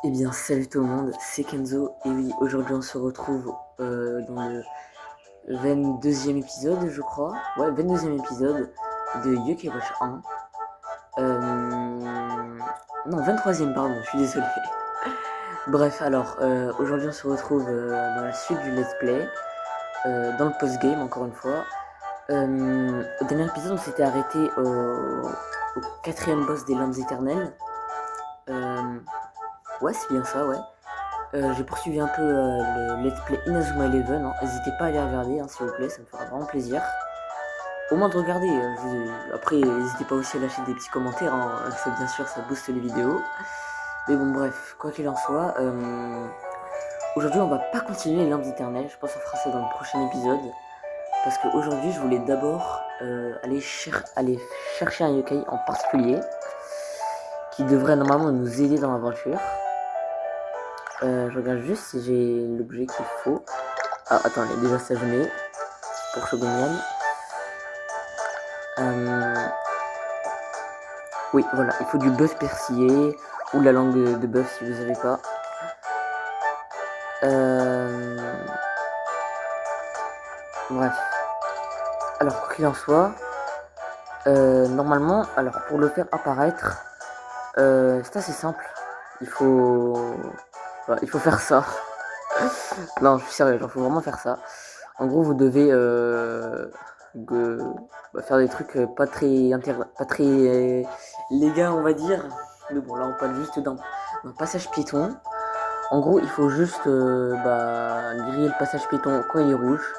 Eh bien, salut tout le monde, c'est Kenzo, et oui, aujourd'hui on se retrouve dans le 22e épisode, je crois. Ouais, 22e épisode de Yokai Watch 1. Non, 23e, pardon, je suis désolé. Bref, alors, aujourd'hui on se retrouve dans la suite du let's play, dans le post-game, encore une fois. Au dernier épisode, on s'était arrêté au quatrième boss des Lames Éternelles. Ouais, c'est bien ça, ouais. J'ai poursuivi un peu le let's play Inazuma Eleven, hein. N'hésitez pas à aller regarder, hein, s'il vous plaît, ça me fera vraiment plaisir. Au moins de regarder, après n'hésitez pas aussi à lâcher des petits commentaires, hein. Ça, bien sûr ça booste les vidéos. Mais bon bref, quoi qu'il en soit, aujourd'hui on va pas continuer les lampes éternelles, je pense qu'on fera ça dans le prochain épisode. Parce qu'aujourd'hui je voulais d'abord aller chercher un yokai en particulier, qui devrait normalement nous aider dans l'aventure. Je regarde juste si j'ai l'objet qu'il faut. Ah, attends, il est déjà stationné pour Shogunyan. Oui, voilà, il faut du bœuf persillé ou la langue de bœuf si vous n'avez pas. Bref. Alors, quoi qu'il en soit, normalement, alors pour le faire apparaître, c'est assez simple. Il faut, voilà, il faut faire ça. Non, je suis sérieux, il faut vraiment faire ça. En gros, vous devez faire des trucs pas très légaux, on va dire. Mais bon, là, on parle juste d'un passage piéton. En gros, il faut juste griller le passage piéton quand il est rouge.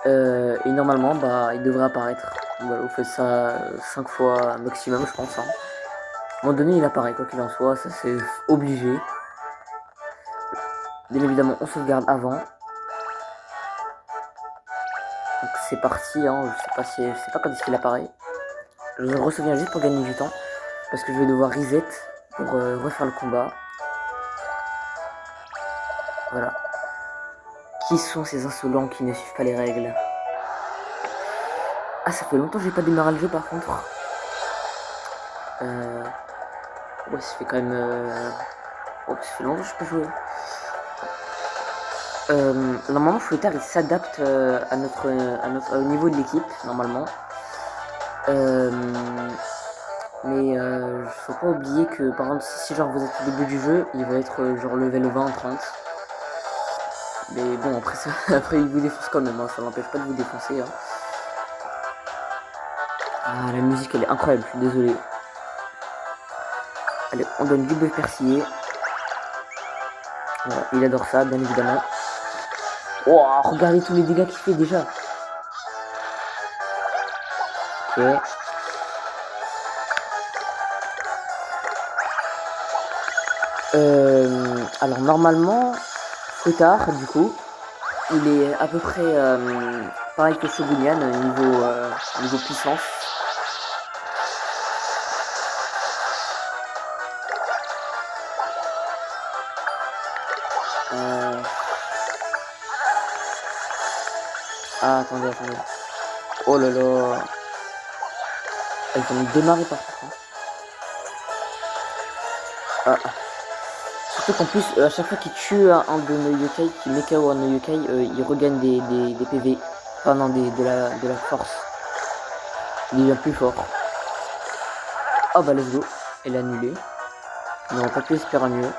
Et normalement, il devrait apparaître. Voilà, vous faites ça 5 fois maximum, je pense, hein. À un moment donné, il apparaît, quoi qu'il en soit, ça c'est obligé. Bien évidemment, on sauvegarde avant. Donc c'est parti, hein. Je sais pas quand est-ce qu'il apparaît. Je me ressouviens juste pour gagner du temps. Parce que je vais devoir reset pour refaire le combat. Voilà. Qui sont ces insolents qui ne suivent pas les règles? Ah, ça fait longtemps que j'ai pas démarré le jeu par contre. Ouais, ça fait quand même. Oh, ça fait longtemps que je peux jouer. Normalement, Fouettard il s'adapte au niveau de l'équipe, normalement. Mais faut pas oublier que par exemple, si genre vous êtes au début du jeu, il va être genre level 20-30. Mais bon, après, ça, après il vous défonce quand même, hein, ça n'empêche pas de vous défoncer. Hein. Ah, la musique elle est incroyable, je suis désolé. Allez, on donne du bœuf persillé. Voilà, il adore ça, bien évidemment. Oh, regardez tous les dégâts qu'il fait déjà. Ok. Alors normalement, Fouettard, du coup, il est à peu près pareil que Shogunyan niveau puissance. Ah, attendez. Oh là là. Ah, il faut me démarrer par contre. Ah. Surtout qu'en plus, à chaque fois qu'il tue un de nos yokai, qu'il met KO un de nos yokai, il regagne des PV. Enfin non, de la force. Il devient plus fort. Ah bah let's go. Elle est annulée. On n'aurait pas pu espérer mieux.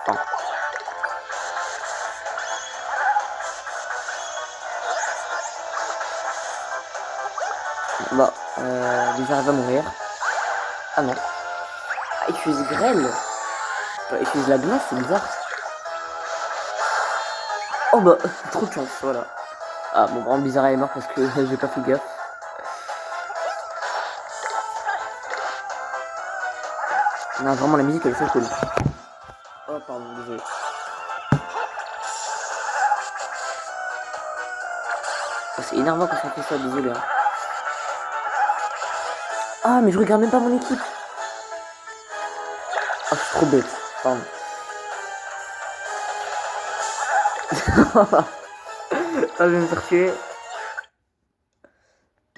Enfin. Bah, déjà elle va mourir. Ah non. Ah, il utilise grêle. Il utilise la glace, c'est bizarre. Oh bah, trop de chance, voilà. Ah bon, vraiment bizarre elle est morte parce que j'ai pas fait gaffe. Non, vraiment la musique elle est très cool. Oh pardon, désolé. Oh, c'est énervant quand ça fait ça, désolé. Hein. Ah mais je regarde même pas mon équipe. Oh, je suis trop bête, pardon. Ah, je vais me faire tuer.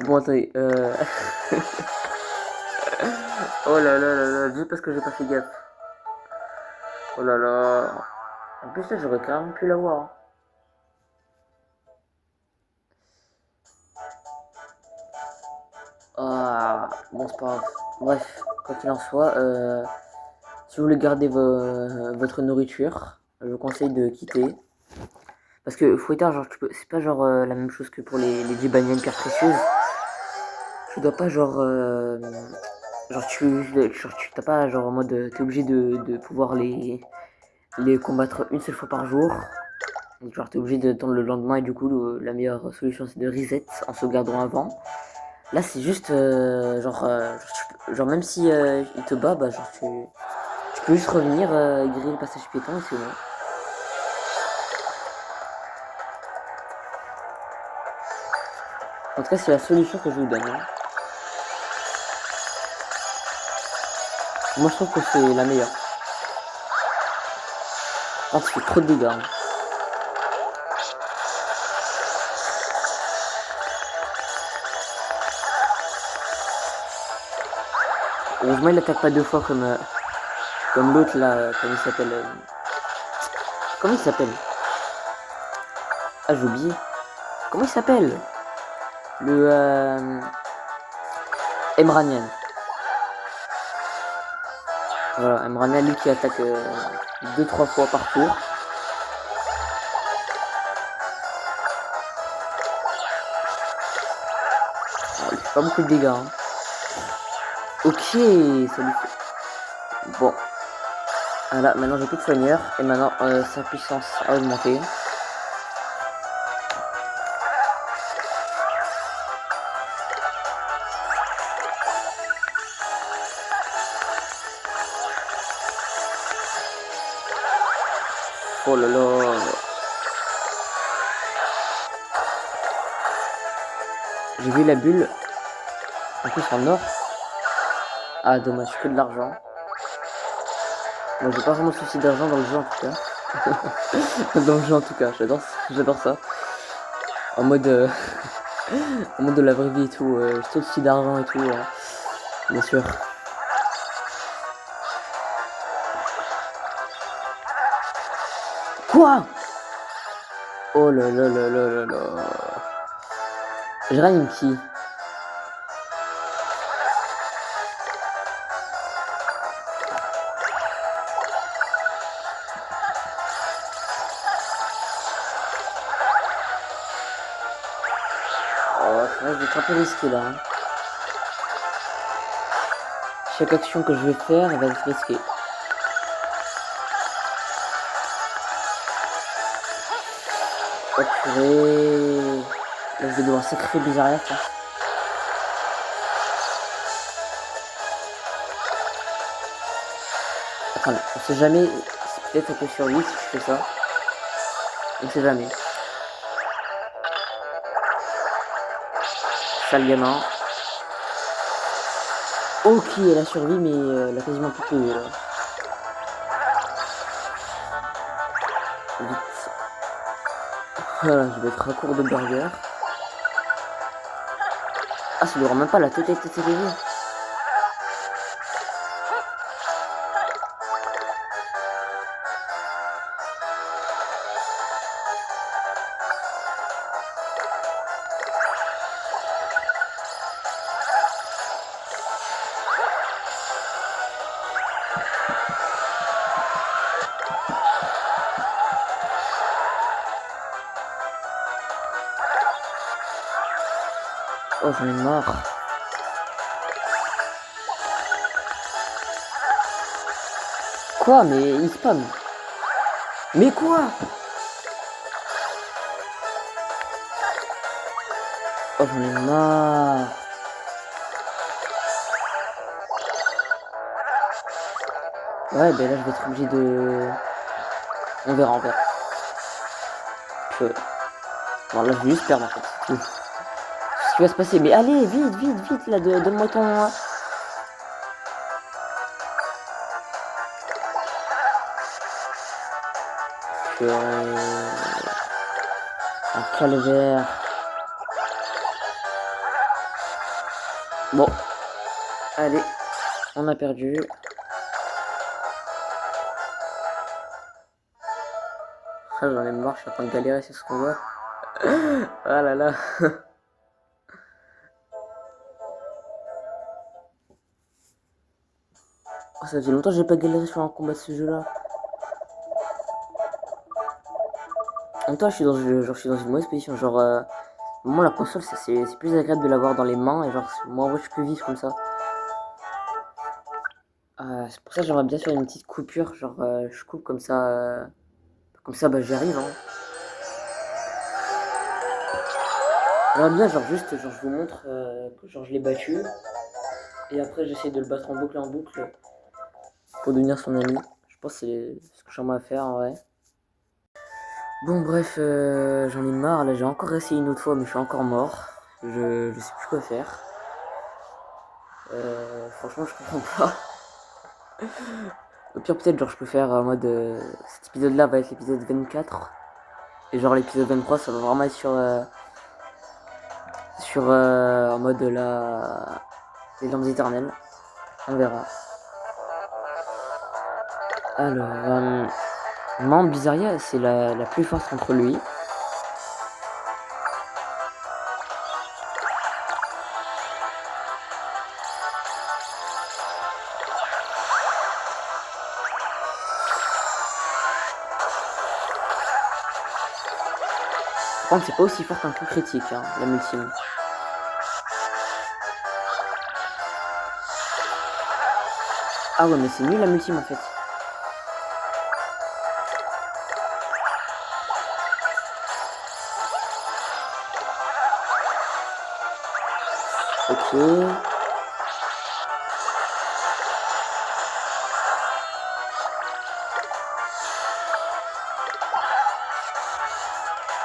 Bon, attendez. Oh là là là là, juste parce que j'ai pas fait gaffe. Oh là là. En plus, là, j'aurais quand même pu l'avoir, hein. Ah, bon, c'est pas grave. Bref, quoi qu'il en soit, si vous voulez garder votre nourriture, je vous conseille de quitter. Parce que fouettard, genre, c'est pas genre la même chose que pour les 10 bagnoles pierres précieuses. Tu dois pas genre. Genre, t'as pas genre en mode. T'es obligé de pouvoir les combattre une seule fois par jour. Donc, genre, t'es obligé d'attendre le lendemain et du coup, la meilleure solution c'est de reset en sauvegardant avant. Là, c'est juste genre même si il te bat, bah, genre, tu peux juste revenir griller le passage piéton et c'est bon. En tout cas, c'est la solution que je vous donne, hein. Moi, je trouve que c'est la meilleure. Ah, tu fais trop de dégâts, hein. Heureusement, il attaque pas deux fois comme l'autre là, comment il s'appelle comment il s'appelle? Ah, j'ai oublié. Comment il s'appelle? Le Emranian. Voilà, Emranian, lui qui attaque 2-3 fois par tour. Ah, il fait pas beaucoup de dégâts, hein. Ok, ça lui fait. Bon, voilà, maintenant j'ai plus de soigneur et maintenant sa puissance a augmenté. Oh là là. J'ai vu la bulle, en plus en or. Ah dommage, que de l'argent. Moi j'ai pas vraiment de souci d'argent dans le jeu en tout cas. Dans le jeu en tout cas, j'adore ça. En mode, en mode de la vraie vie et tout, j'ai trop de soucis d'argent et tout, bien sûr. Quoi? Oh là là là là là là. Je ranime qui? Oh, ça va être un peu risqué là, hein. Chaque action que je vais faire, elle va être risquée. Oh purée. Là, je vais devoir sacrifier des arrières, je pense. Enfin, on sait jamais. C'est peut-être que sur lui si je fais ça. On sait jamais. Sale gamin. Ok, elle a survécu, mais elle a quasiment tout payé là. Vite. Voilà, je vais être à court de burger. Ah, ça lui rend même pas la tête avec ses léger. Oh, j'en ai marre. Quoi? Mais il spawn. Mais quoi? Oh, j'en ai marre. Ouais, ben là, je vais être obligé de... On verra, on verra. Bon, là, je vais juste perdre, en fait. C'est tout ce qui va se passer. Mais allez, vite, vite, vite, là, donne-moi ton... Un calvaire. Bon, allez, on a perdu. J'en ai marre, je suis en train de galérer sur ce combat. Ah là là. Oh, ça fait longtemps que j'ai pas galéré sur un combat de ce jeu-là. En même temps, je suis dans une mauvaise position. Genre, moi, la console, c'est plus agréable de l'avoir dans les mains. Et genre, moi, je peux vivre comme ça. C'est pour ça que j'aimerais bien faire une petite coupure. Genre, je coupe comme ça. Comme ça, bah, j'y arrive. Hein. J'aimerais bien, genre, juste, genre, je vous montre que genre, je l'ai battu. Et après, j'essaie de le battre en boucle pour devenir son ami. Je pense que c'est ce que j'aimerais faire en vrai. Bon, bref, j'en ai marre. Là, j'ai encore essayé une autre fois, mais je suis encore mort. Je sais plus quoi faire. Franchement, je comprends pas. Au pire, peut-être, genre, je peux faire en mode. Cet épisode-là va être l'épisode 24. Et genre, l'épisode 23, ça va vraiment être en mode les lampes éternelles. On verra. Alors, non, Bizarria, c'est la plus forte contre lui. Par contre, c'est pas aussi fort qu'un coup critique, hein, la multime. Ah ouais, mais c'est nul la multime en fait. Ok.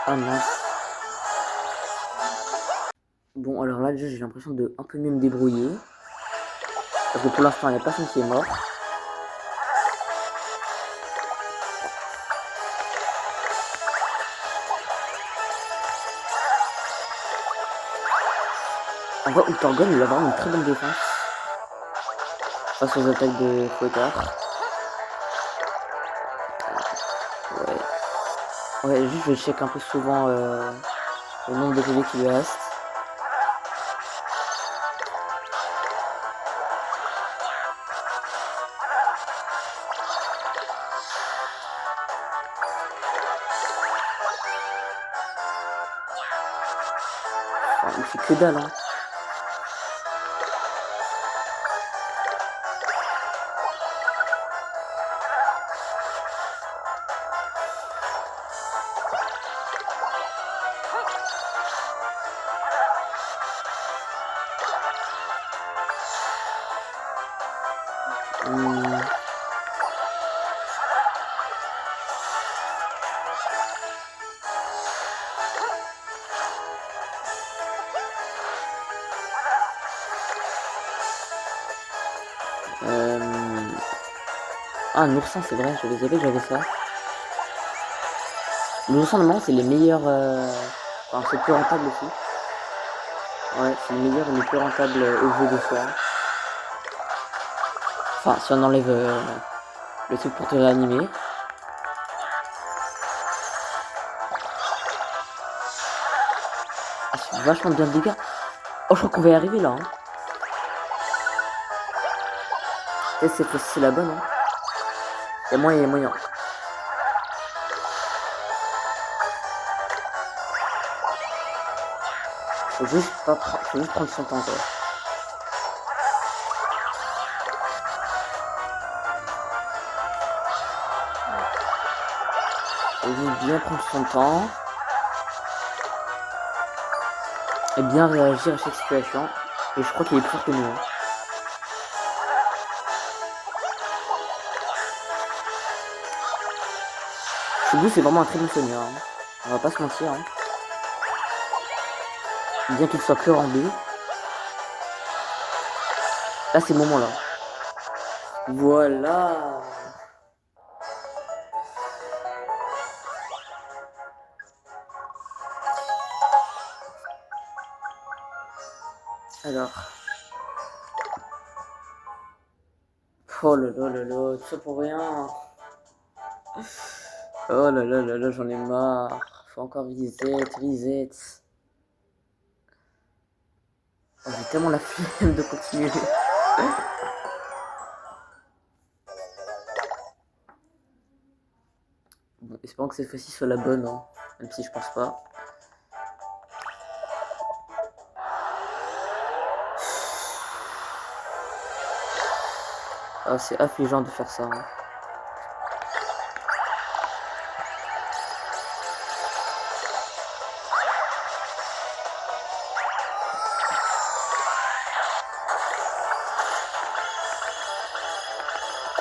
Ah mince. Bon, alors là, déjà, j'ai l'impression de un peu mieux me débrouiller. Parce que pour l'instant, il n'y a personne qui est mort. En vrai, Ultorgon, il a vraiment une très bonne défense. Face aux attaques de Flotar. Ouais. Ouais, juste, je check un peu souvent le nombre de PV qui lui reste. Enfin, il fait que dalle, hein. Hum. Ah, un oursin, c'est vrai, je savais que j'avais ça. L'oursin, normalement, c'est les meilleurs. Enfin, c'est plus rentable aussi. Ouais, c'est les meilleurs et les plus rentables au jeu de soir. Enfin, si on enlève le truc pour te réanimer. Ah, c'est vachement bien de dégâts. Oh, je crois qu'on va y arriver là. Hein. Et cette fois-ci, c'est la bonne. Hein. Et moi, il y a moyen. Faut juste prendre son temps, quoi. Faut juste bien prendre son temps. Et bien réagir à chaque situation. Et je crois qu'il est plus fort que nous. Hein. Shubu, c'est vraiment un très bon seigneur. Hein. On va pas se mentir. Hein. Bien qu'il soit que en B. Là, c'est le moment là. Voilà. Alors. Oh là là là là, tout ça pour rien. Oh là là là là, j'en ai marre. Faut encore reset, reset. Oh, j'ai tellement la flemme de continuer. Bon, espérons que cette fois-ci soit la bonne, hein. Même si je pense pas. Oh, c'est affligeant de faire ça, hein.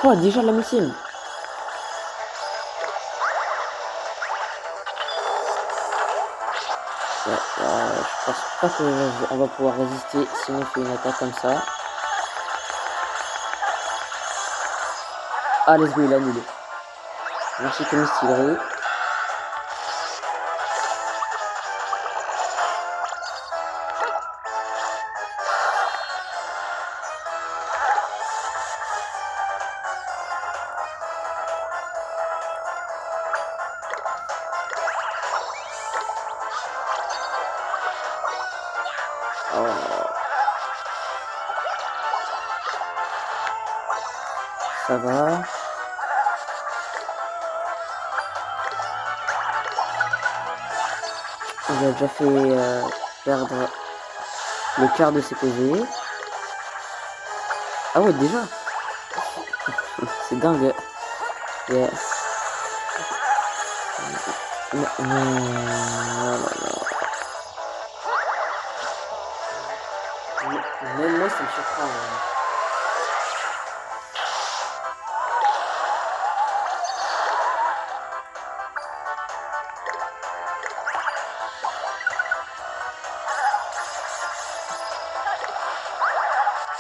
Quoi, déjà la missive? Ouais, je pense pas qu'on va pouvoir résister si on fait une attaque comme ça. Ah, let's go, il a annulé. Merci Tommy Stillery. Oh, ça va. Il a déjà fait perdre le quart de ses PV. Ah ouais, déjà. C'est dingue. Yeah. Oh là là. Même moi, ça me surprend, hein.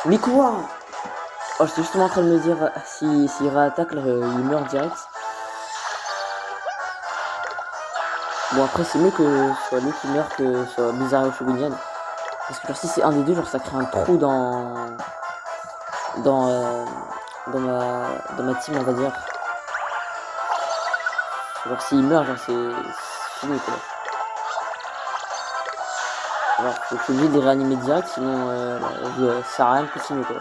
Mais quoi? Oh, j'étais justement en train de me dire, s'il réattaque, il meurt direct. Bon, après, c'est mieux que ce soit lui qui meurt que ce soit Bizarre Shogunyan. Parce que genre, si c'est un des deux, genre, ça crée un trou dans, euh, dans ma team, on va dire. Genre, s'il meurt, genre, c'est fini, quoi. Alors, faut que je suis obligé de les réanimer direct, sinon, ça sert à rien de continuer, quoi.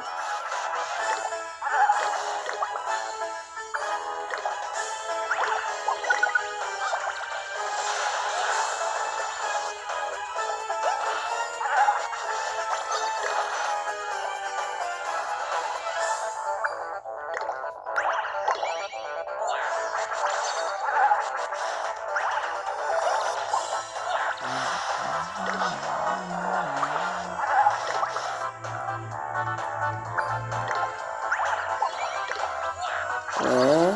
Ouais.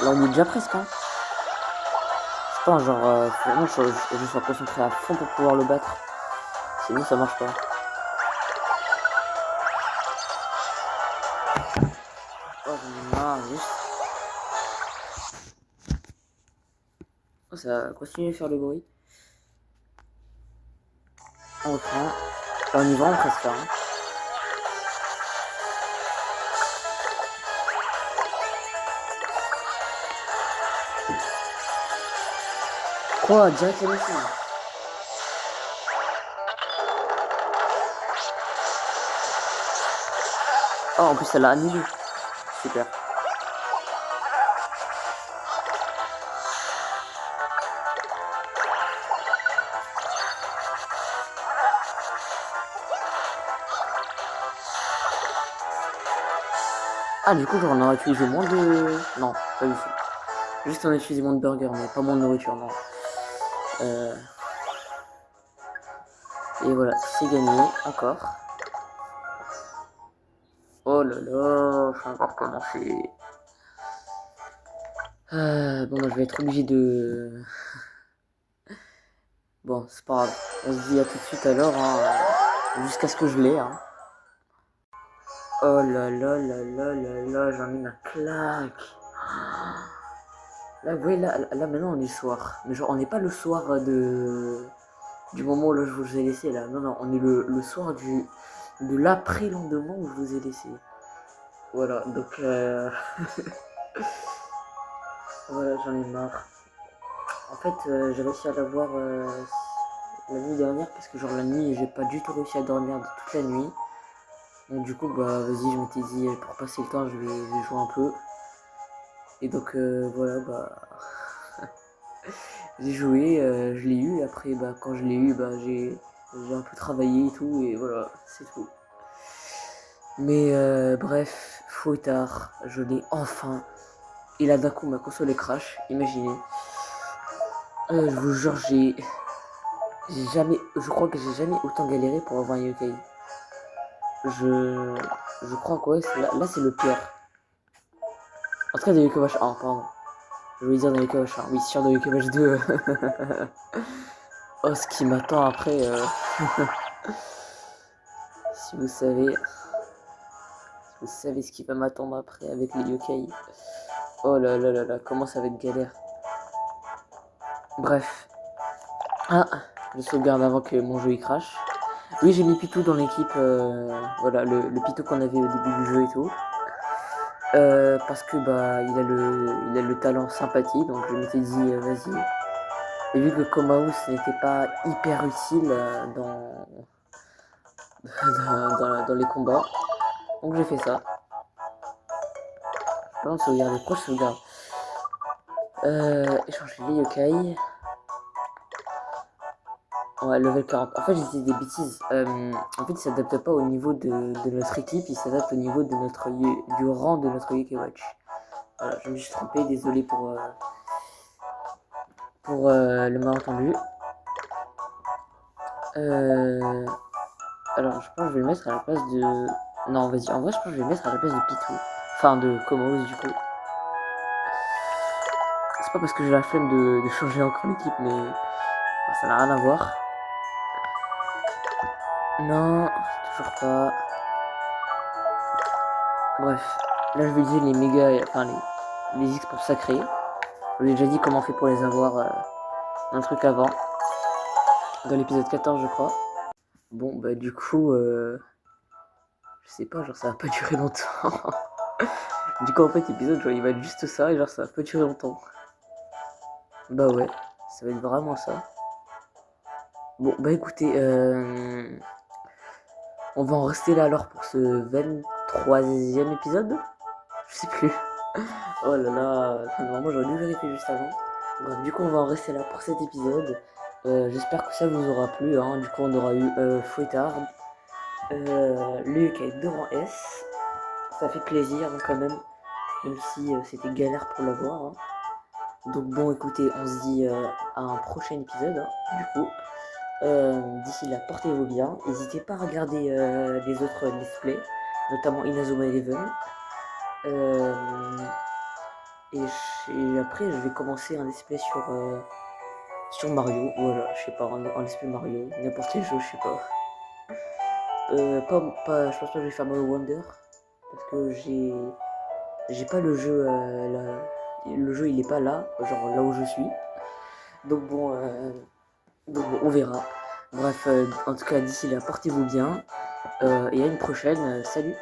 Là, on est déjà presque, hein. Je pense, genre, faut vraiment que je sois concentré à fond pour pouvoir le battre. Sinon, ça marche pas. Oh, j'en ai marre, juste. Oh, ça continue de faire le bruit. On reprend. Là, on y va, on presque là, hein. Quoi, direct la mission. Oh, en plus, elle a annulé. Super. Ah, du coup, genre, on aurait utilisé moins de... Non, pas du tout. Juste, on a utilisé moins de burgers, mais pas moins de nourriture, non. Et voilà, c'est gagné, encore. Oh là là, faut encore commencer. Bon, moi, je vais être obligé de... Bon, c'est pas grave. On se dit à tout de suite alors, hein, jusqu'à ce que je l'ai, hein. Oh là là là là là là, j'en ai ma claque. Là, vous voyez, là maintenant on est le soir. Mais genre on n'est pas le soir du moment où là, je vous ai laissé là. Non, non, on est le soir de l'après-lendemain où je vous ai laissé. Voilà, donc voilà, j'en ai marre. En fait, j'ai réussi à l'avoir la nuit dernière parce que genre la nuit, j'ai pas du tout réussi à dormir de toute la nuit. Donc du coup, bah vas-y, je m'étais dit pour passer le temps, je vais jouer un peu. Et donc voilà, bah j'ai joué, je l'ai eu. Après, bah quand je l'ai eu, bah j'ai un peu travaillé et tout, et voilà, c'est tout. Mais bref, tard, je l'ai enfin. Et là d'un coup, ma console crash, imaginez. Je vous jure, je crois que j'ai jamais autant galéré pour avoir un yokai. Je, je crois que ouais, là c'est le pire. En tout cas, de Yokai Watch 1, pardon. Je voulais dire de Yokai Watch 1. Oui, sûr de Yokai Watch 2. Oh, ce qui m'attend après. Si vous savez. Si vous savez ce qui va m'attendre après avec les yokai. Oh là là là là, comment ça va être galère. Bref. Ah, je sauvegarde avant que mon jeu y crache. Oui, j'ai mis Pitou dans l'équipe. Voilà, le Pitou qu'on avait au début du jeu et tout. Parce que bah il a le talent sympathie, donc je m'étais dit vas-y. Et vu que Komaus n'était pas hyper utile dans les combats, donc j'ai fait ça. Par contre, sauvegarder, pourquoi je sauvegarde échanger les yokai. Ouais, level 40. En fait, j'ai dit des bêtises. En fait, il s'adapte pas au niveau de notre équipe, il s'adapte au niveau de du rang de notre Yokai Watch. Voilà, je me suis trompé, désolé pour le malentendu. Alors, je pense que je vais le mettre à la place de... Non, vas-y, en vrai, je pense que je vais le mettre à la place de Pitou. Enfin, de Komos, du coup. C'est pas parce que j'ai la flemme de changer encore l'équipe, mais... Enfin, ça n'a rien à voir. Non, toujours pas. Bref, là, je vais dire les méga... Enfin, les X pour sacrés. Je vous ai déjà dit comment on fait pour les avoir un truc avant. Dans l'épisode 14, je crois. Bon, bah, du coup... Je sais pas, genre, ça va pas durer longtemps. Du coup, en fait, l'épisode, genre, il va être juste ça, et genre, ça va pas durer longtemps. Bah ouais, ça va être vraiment ça. Bon, bah écoutez, on va en rester là alors pour ce 23e épisode. Je sais plus. Oh là là, normalement j'aurais dû vérifier juste avant. Bref, du coup, on va en rester là pour cet épisode. J'espère que ça vous aura plu. Hein. Du coup, on aura eu Fouettard, le yokai de rang S. Ça fait plaisir hein, quand même si c'était galère pour l'avoir. Hein. Donc bon, écoutez, on se dit à un prochain épisode, hein, du coup. D'ici là, portez-vous bien. N'hésitez pas à regarder les autres let's play, notamment Inazuma Eleven. Et après, je vais commencer un let's play sur Mario. Voilà, je sais pas, un let's play Mario, n'importe quel jeu, je sais pas. Je pense pas que je vais faire Mario Wonder parce que j'ai pas le jeu là. Le jeu il est pas là, genre là où je suis. Donc bon, on verra. Bref, en tout cas d'ici là, portez-vous bien et à une prochaine. Salut.